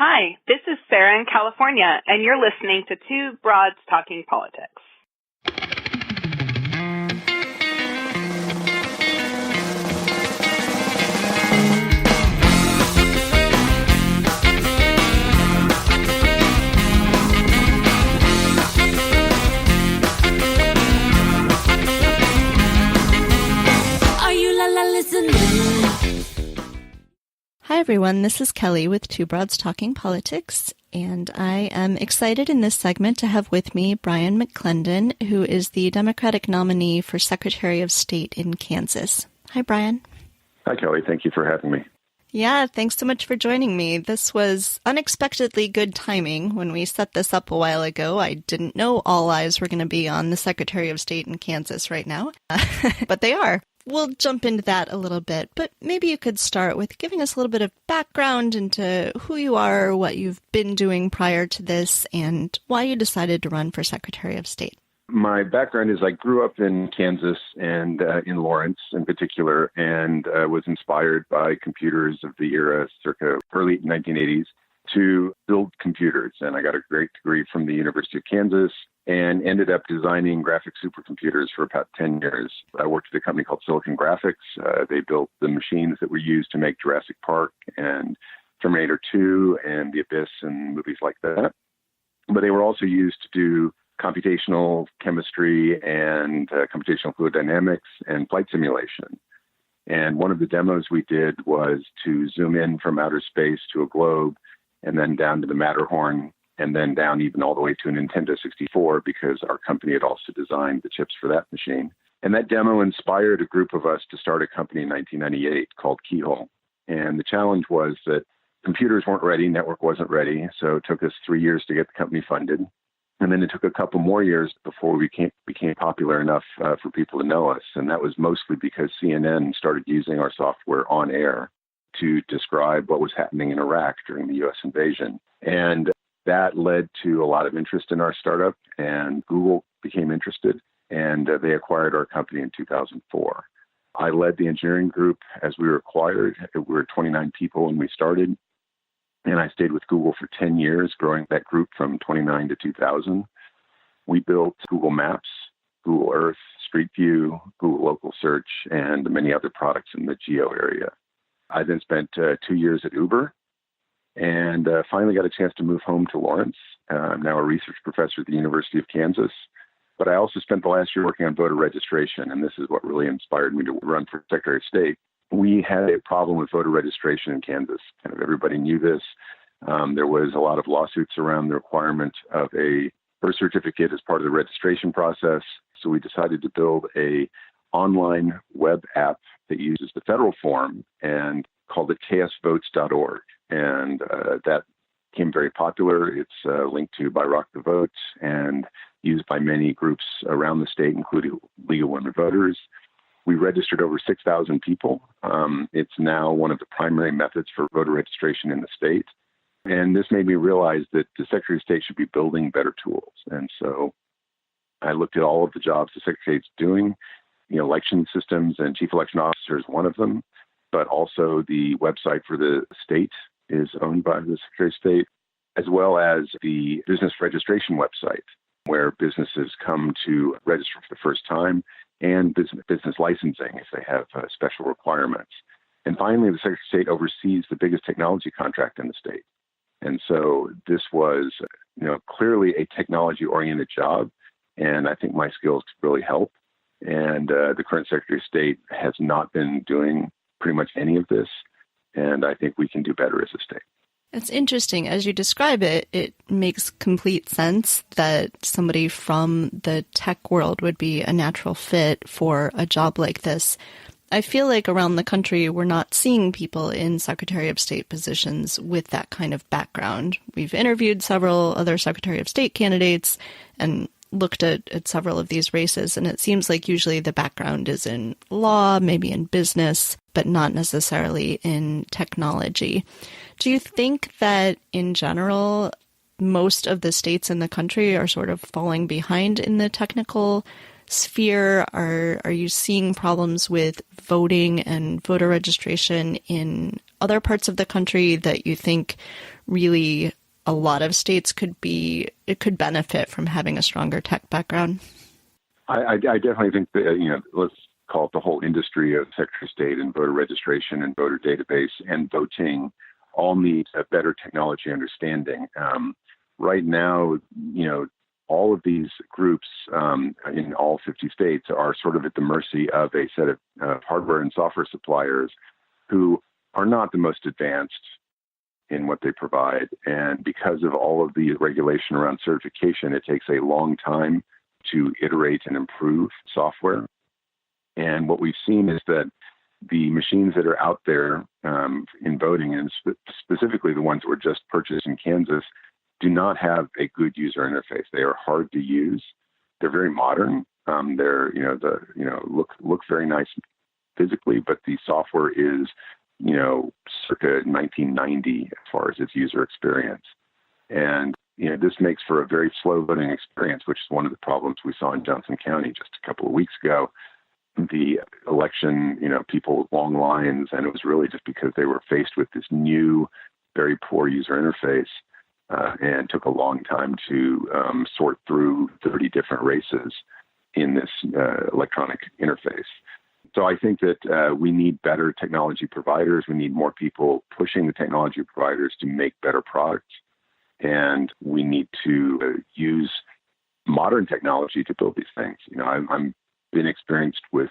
Hi, this is Sarah in California, and you're listening to Two Broads Talking Politics. Are you listening? Hi everyone, this is Kelly with Two Broads Talking Politics, and I am excited in this segment to have with me Brian McClendon, who is the Democratic nominee for Secretary of State in Kansas. Hi, Brian. Hi, Kelly. Thank you for having me. Yeah, thanks so much for joining me. This was unexpectedly good timing. When we set this up a while ago, I didn't know all eyes were going to be on the Secretary of State in Kansas right now, but they are. We'll jump into that a little bit, but maybe you could start with giving us a little bit of background into who you are, what you've been doing prior to this, and why you decided to run for Secretary of State. My background is I grew up in Kansas and in Lawrence in particular, and was inspired by computers of the era circa early 1980s to build computers. And I got a great degree from the University of Kansas and ended up designing graphic supercomputers for about 10 years. I worked at a company called Silicon Graphics. They built the machines that were used to make Jurassic Park and Terminator 2 and The Abyss and movies like that. But they were also used to do computational chemistry and computational fluid dynamics and flight simulation. And one of the demos we did was to zoom in from outer space to a globe and then down to the Matterhorn, and then down even all the way to a Nintendo 64, because our company had also designed the chips for that machine. And that demo inspired a group of us to start a company in 1998 called Keyhole. And the challenge was that computers weren't ready, network wasn't ready, so it took us 3 years to get the company funded. And then it took a couple more years before we became popular enough for people to know us. And that was mostly because CNN started using our software on air to describe what was happening in Iraq during the U.S. invasion. And that led to a lot of interest in our startup, and Google became interested, and they acquired our company in 2004. I led the engineering group as we were acquired. We were 29 people when we started, and I stayed with Google for 10 years, growing that group from 29 to 2000. We built Google Maps, Google Earth, Street View, Google Local Search, and many other products in the geo area. I then spent 2 years at Uber, and finally got a chance to move home to Lawrence. I'm now a research professor at the University of Kansas. But I also spent the last year working on voter registration, and this is what really inspired me to run for Secretary of State. We had a problem with voter registration in Kansas. Kind of everybody knew this. There was a lot of lawsuits around the requirement of a birth certificate as part of the registration process. So we decided to build a online web app that uses the federal form and called it chaosvotes.org. And that became very popular. It's linked to by Rock the Vote and used by many groups around the state, including League of Women Voters. We registered over 6,000 people. It's now one of the primary methods for voter registration in the state. And this made me realize that the Secretary of State should be building better tools. And so I looked at all of the jobs the Secretary of State's doing. Election systems and chief election officer is one of them, but also the website for the state is owned by the Secretary of State, as well as the business registration website, where businesses come to register for the first time, and business licensing if they have special requirements. And finally, the Secretary of State oversees the biggest technology contract in the state. And so this was, clearly a technology-oriented job, and I think my skills could really help. And the current Secretary of State has not been doing pretty much any of this, and I think we can do better as a state. It's interesting. As you describe it, it makes complete sense that somebody from the tech world would be a natural fit for a job like this. I feel like around the country, we're not seeing people in Secretary of State positions with that kind of background. We've interviewed several other Secretary of State candidates and looked at several of these races, and it seems like usually the background is in law, maybe in business, but not necessarily in technology. Do you think that in general, most of the states in the country are sort of falling behind in the technical sphere? Are you seeing problems with voting and voter registration in other parts of the country that you think really a lot of states could benefit from having a stronger tech background? I definitely think that, let's call it the whole industry of Secretary of State and voter registration and voter database and voting all need a better technology understanding. Right now, all of these groups in all 50 states are sort of at the mercy of a set of hardware and software suppliers who are not the most advanced in what they provide. And because of all of the regulation around certification, it takes a long time to iterate and improve software. And what we've seen is that the machines that are out there in voting, and specifically the ones that were just purchased in Kansas, do not have a good user interface. They are hard to use. They're very modern. They're look very nice physically, but the software is circa 1990 as far as its user experience. And this makes for a very slow voting experience, which is one of the problems we saw in Johnson County just a couple of weeks ago. The election, people with long lines, and it was really just because they were faced with this new, very poor user interface. And took a long time to sort through 30 different races in this electronic interface. So I think that we need better technology providers. We need more people pushing the technology providers to make better products. And we need to use modern technology to build these things. I'm been experienced with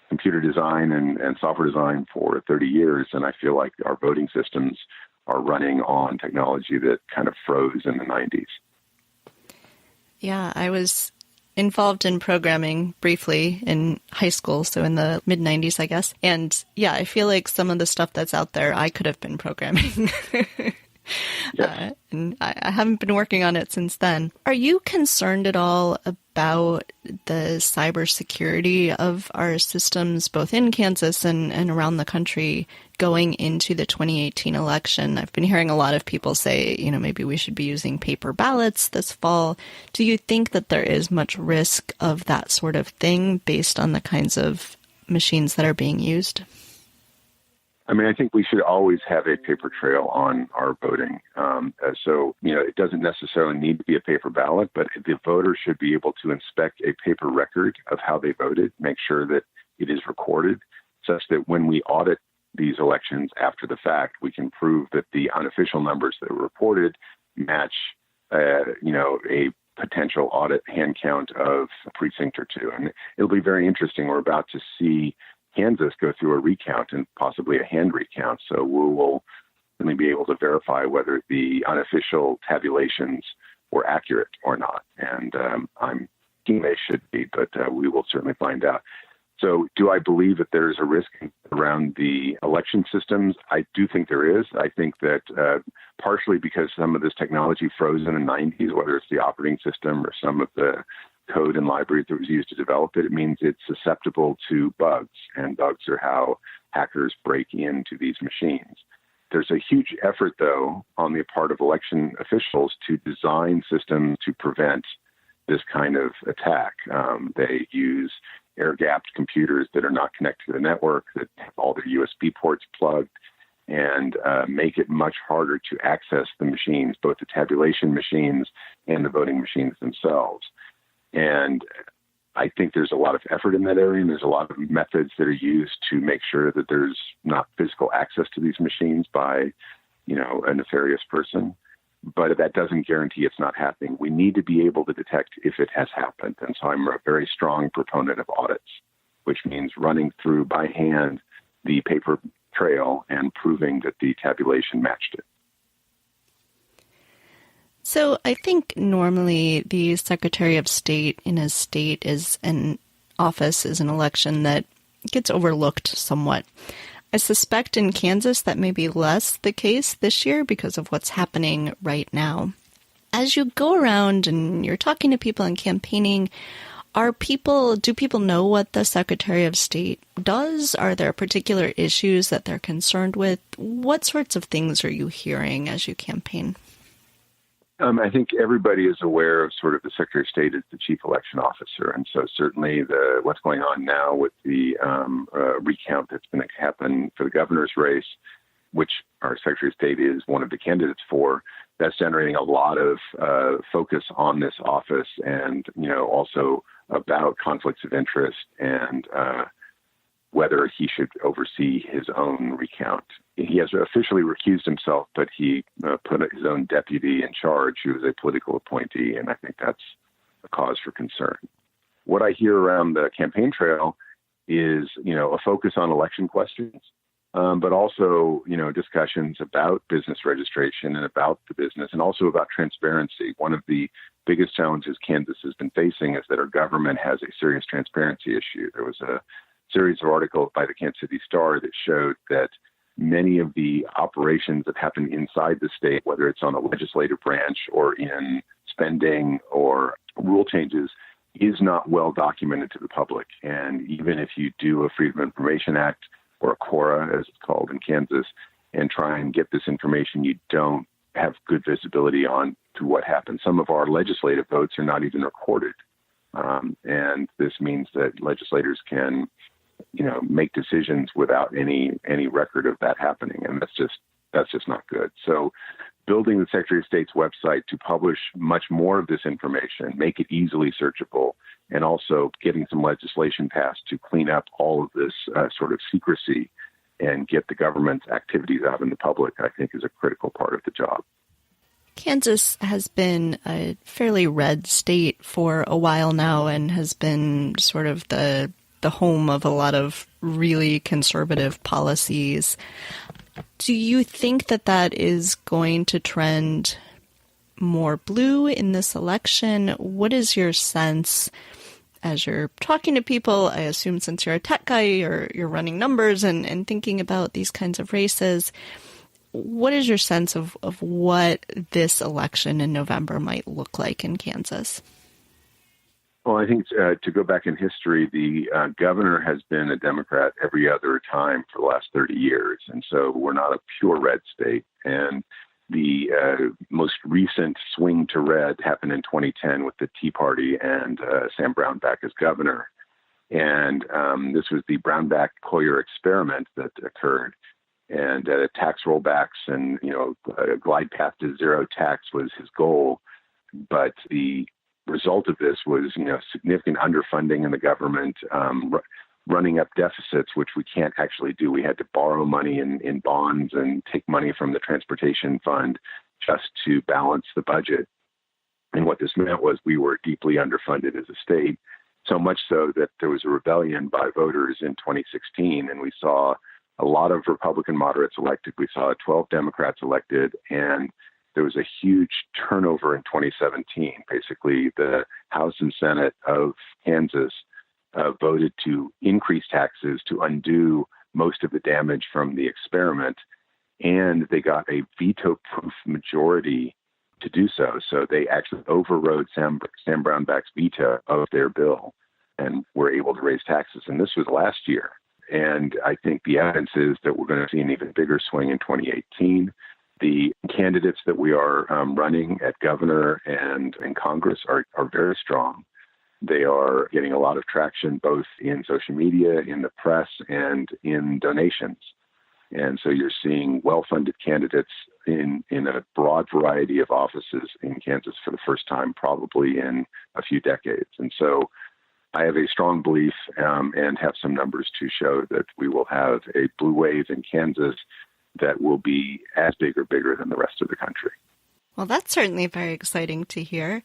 computer design and software design for 30 years, and I feel like our voting systems are running on technology that kind of froze in the 90s. Yeah, I was involved in programming briefly in high school, so in the mid-90s, I guess. And yeah, I feel like some of the stuff that's out there, I could have been programming. Yes. And I haven't been working on it since then. Are you concerned at all about the cybersecurity of our systems, both in Kansas and around the country, going into the 2018 election? I've been hearing a lot of people say, maybe we should be using paper ballots this fall. Do you think that there is much risk of that sort of thing based on the kinds of machines that are being used? I think we should always have a paper trail on our voting. So it doesn't necessarily need to be a paper ballot, but the voter should be able to inspect a paper record of how they voted, make sure that it is recorded, such that when we audit these elections after the fact, we can prove that the unofficial numbers that were reported match, a potential audit hand count of a precinct or two. And it'll be very interesting. We're about to see Kansas go through a recount and possibly a hand recount. So we will certainly be able to verify whether the unofficial tabulations were accurate or not. And I'm thinking they should be, but we will certainly find out. So do I believe that there's a risk around the election systems? I do think there is. I think that partially because some of this technology froze in the 90s, whether it's the operating system or some of the code and library that was used to develop it, it means it's susceptible to bugs, and bugs are how hackers break into these machines. There's a huge effort, though, on the part of election officials to design systems to prevent this kind of attack. They use air-gapped computers that are not connected to the network, that have all their USB ports plugged, and make it much harder to access the machines, both the tabulation machines and the voting machines themselves. And I think there's a lot of effort in that area, and there's a lot of methods that are used to make sure that there's not physical access to these machines by, a nefarious person. But that doesn't guarantee it's not happening. We need to be able to detect if it has happened. And so I'm a very strong proponent of audits, which means running through by hand the paper trail and proving that the tabulation matched it. So I think normally the Secretary of State in a state is an office, is an election that gets overlooked somewhat. I suspect in Kansas that may be less the case this year because of what's happening right now. As you go around and you're talking to people and campaigning, do people know what the Secretary of State does? Are there particular issues that they're concerned with? What sorts of things are you hearing as you campaign? I think everybody is aware of sort of the Secretary of State as the chief election officer. And so certainly what's going on now with the recount that's going to happen for the governor's race, which our Secretary of State is one of the candidates for, that's generating a lot of focus on this office and, also about conflicts of interest and whether he should oversee his own recount. He has officially recused himself, but he put his own deputy in charge, who is a political appointee, and I think that's a cause for concern. What I hear around the campaign trail is, a focus on election questions, but also, discussions about business registration and about the business and also about transparency. One of the biggest challenges Kansas has been facing is that our government has a serious transparency issue. There was a series of articles by the Kansas City Star that showed that many of the operations that happen inside the state, whether it's on the legislative branch or in spending or rule changes, is not well documented to the public. And even if you do a Freedom of Information Act or a KORA, as it's called in Kansas, and try and get this information, you don't have good visibility on to what happened. Some of our legislative votes are not even recorded. And this means that legislators can, make decisions without any record of that happening. And that's just not good. So building the Secretary of State's website to publish much more of this information, make it easily searchable, and also getting some legislation passed to clean up all of this sort of secrecy and get the government's activities out in the public, I think, is a critical part of the job. Kansas has been a fairly red state for a while now and has been sort of the home of a lot of really conservative policies. Do you think that is going to trend more blue in this election? What is your sense as you're talking to people? I assume since you're a tech guy, you're running numbers and thinking about these kinds of races. What is your sense of what this election in November might look like in Kansas? Well, I think to go back in history, the governor has been a Democrat every other time for the last 30 years. And so we're not a pure red state. And the most recent swing to red happened in 2010 with the Tea Party and Sam Brownback as governor. And this was the Brownback-Collier experiment that occurred. And tax rollbacks and, a glide path to zero tax was his goal. But the result of this was, significant underfunding in the government, running up deficits, which we can't actually do. We had to borrow money in bonds and take money from the transportation fund just to balance the budget. And what this meant was we were deeply underfunded as a state, so much so that there was a rebellion by voters in 2016, and we saw a lot of Republican moderates elected. We saw 12 Democrats elected, and there was a huge turnover in 2017. Basically, the House and Senate of Kansas voted to increase taxes to undo most of the damage from the experiment, and they got a veto-proof majority to do so. So they actually overrode Sam Brownback's veto of their bill and were able to raise taxes. And this was last year. And I think the evidence is that we're going to see an even bigger swing in 2018. The candidates that we are running at governor and in Congress are very strong. They are getting a lot of traction both in social media, in the press, and in donations. And so you're seeing well-funded candidates in a broad variety of offices in Kansas for the first time probably in a few decades. And so I have a strong belief and have some numbers to show that we will have a blue wave in Kansas that will be as big or bigger than the rest of the country. Well, that's certainly very exciting to hear.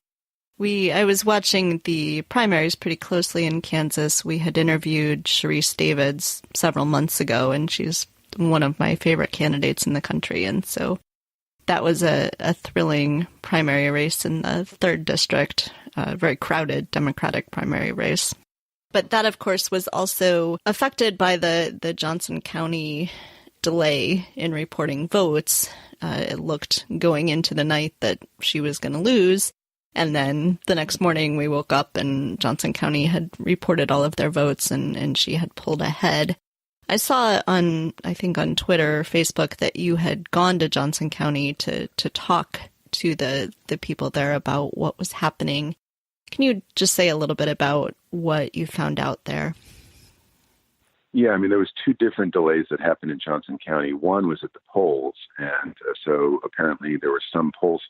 I was watching the primaries pretty closely in Kansas. We had interviewed Sharice Davids several months ago, and she's one of my favorite candidates in the country. And so that was a thrilling primary race in the 3rd district, a very crowded Democratic primary race. But that, of course, was also affected by the Johnson County delay in reporting votes. It looked going into the night that she was going to lose. And then the next morning we woke up and Johnson County had reported all of their votes and she had pulled ahead. I saw on Twitter or Facebook that you had gone to Johnson County to talk to the people there about what was happening. Can you just say a little bit about what you found out there? Yeah, I mean, there was two different delays that happened in Johnson County. One was at the polls, and so apparently there were some polls